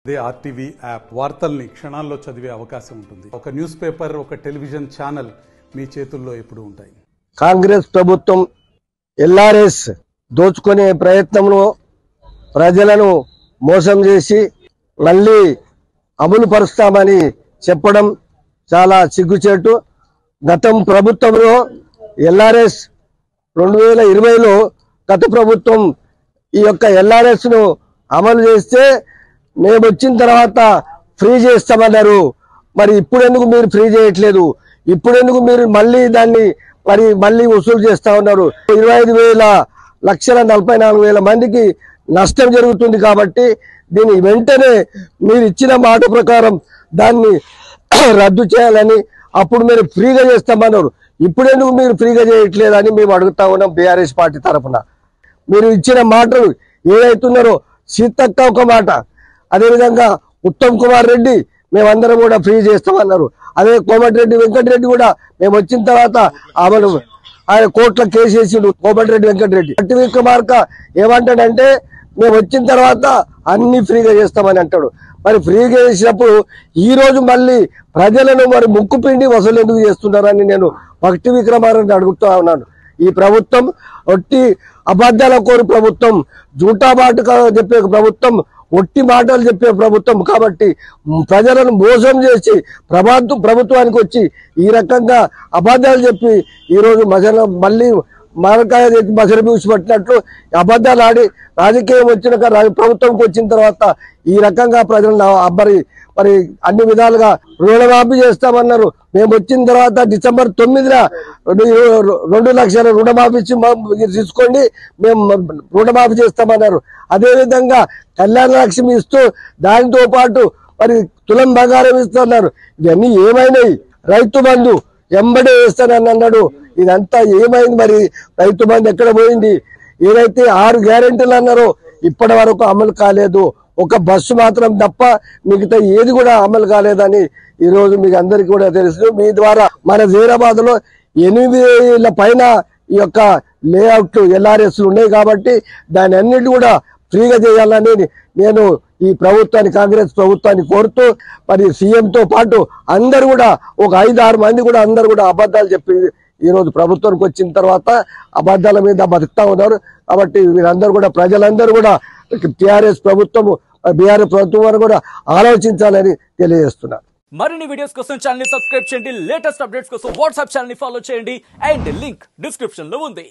They RTV app వార్తల్ని క్షణాల్లో చదివే అవకాశం ఉంటుంది. ఒక న్యూస్ పేపర్, ఒక టెలివిజన్ ఛానల్ మీ చేతుల్లో ఎప్పుడూ ఉంటాయి. కాంగ్రెస్ ప్రభుత్వం ఎల్ఆర్ఎస్ దోచుకునే ప్రయత్నంలో ప్రజలను మోసం చేసి మళ్ళీ అమలు పరుస్తామని చెప్పడం చాలా సిగ్గుచేటు. గతం ప్రభుత్వంలో ఎల్ఆర్ఎస్ 2020లో గత ప్రభుత్వం ఈ యొక్క ఎల్ఆర్ఎస్ ను అమలు చేస్తే మేము వచ్చిన తర్వాత ఫ్రీ చేస్తామన్నారు. మరి ఇప్పుడెందుకు మీరు ఫ్రీ చేయట్లేదు? ఇప్పుడెందుకు మీరు మళ్ళీ దాన్ని మళ్ళీ వసూలు చేస్తా ఉన్నారు? 25,44,000 మందికి నష్టం జరుగుతుంది. కాబట్టి దీన్ని వెంటనే మీరు ఇచ్చిన మాట ప్రకారం దాన్ని రద్దు చేయాలని, అప్పుడు మీరు ఫ్రీగా చేస్తామన్నారు. ఇప్పుడెందుకు మీరు ఫ్రీగా చేయట్లేదని మేము అడుగుతా ఉన్నాం. బీఆర్ఎస్ పార్టీ తరఫున మీరు ఇచ్చిన మాటలు ఏదైతున్నారో సీతక్క ఒక మాట, అదేవిధంగా ఉత్తమ్ కుమార్ రెడ్డి మేమందరం కూడా ఫ్రీ చేస్తామన్నారు. అదే కోమటిరెడ్డి వెంకటరెడ్డి కూడా మేము వచ్చిన తర్వాత అమలు ఆయన కోర్టులో కేసు వేసిండు. కోమటిరెడ్డి వెంకటరెడ్డి అట్టి విక్రమార్క ఏమంటాడంటే మేము వచ్చిన తర్వాత అన్ని ఫ్రీగా చేస్తామని అంటాడు. మరి ఫ్రీగా చేసినప్పుడు ఈ రోజు మళ్ళీ ప్రజలను మరి ముక్కు పిండి వసూలు ఎందుకు చేస్తున్నారని నేను భక్తి విక్రమార్కని అడుగుతా ఉన్నాను. ఈ ప్రభుత్వం ఒట్టి అబద్ధాల కోరి ప్రభుత్వం, జూటా బాటుగా చెప్పే ప్రభుత్వం, ఒట్టి మాటలు చెప్పే ప్రభుత్వం. కాబట్టి ప్రజలను మోసం చేసి ప్రభుత్వానికి వచ్చి ఈ రకంగా అబద్ధాలు చెప్పి ఈరోజు మళ్ళీ మారకాయ మసలు పట్టినట్లు అబద్ధాలు ఆడి రాజకీయం వచ్చినాక ప్రభుత్వంకి వచ్చిన తర్వాత ఈ రకంగా ప్రజలను మరి అన్ని విధాలుగా రుణమాఫీ చేస్తామన్నారు. మేము వచ్చిన తర్వాత డిసెంబర్ 9న 2 లక్షల రుణమాఫీ తీసుకోండి, మేము రుణమాఫీ చేస్తామన్నారు. అదేవిధంగా కళ్యాణ లక్ష్మి ఇస్తూ దానితో పాటు మరి తులం బంగారం ఇస్తున్నారు. ఇవన్నీ ఏమైనాయి? రైతు బంధు ఎంబడే వేస్తానని అన్నాడు. ఇదంతా ఏమైంది? మరి రైతు బంధు ఎక్కడ పోయింది? ఏదైతే 6 గ్యారెంటీలు అన్నారో ఇప్పటి వరకు అమలు కాలేదు. ఒక బస్సు మాత్రం తప్ప మిగతా ఏది కూడా అమలు కాలేదని ఈ రోజు మీకు అందరికీ కూడా తెలుసు. మీ ద్వారా మన జైరాబాద్ లో 8,000 పైన ఈ యొక్క లేఅవుట్లు ఎల్ఆర్ఎస్ ఉన్నాయి. కాబట్టి దాని అన్నిటి కూడా ఫ్రీగా చేయాలని నేను ఈ ప్రభుత్వాన్ని, కాంగ్రెస్ ప్రభుత్వాన్ని కోరుతూ మరి సీఎంతో పాటు అందరు కూడా ఒక 5-6 మంది కూడా అందరు కూడా అబద్ధాలు చెప్పి ఈ రోజు ప్రభుత్వానికి వచ్చిన తర్వాత అబద్ధాల మీద బతుకుతా ఉన్నారు. కాబట్టి వీరందరూ కూడా ప్రజలందరూ కూడా టీఆర్ఎస్ ప్రభుత్వం, బీఆర్ఎస్ ప్రభుత్వం కూడా ఆలోచించాలని తెలియజేస్తున్నారు. మరిన్ని వీడియోస్ కోసం ఛానల్ ని సబ్స్క్రైబ్ చేయండి. లేటెస్ట్ అప్డేట్స్ కోసం వాట్సాప్ ఛానల్ ని ఫాలో చేయండి. అండ్ లింక్ డిస్క్రిప్షన్ లో ఉంది.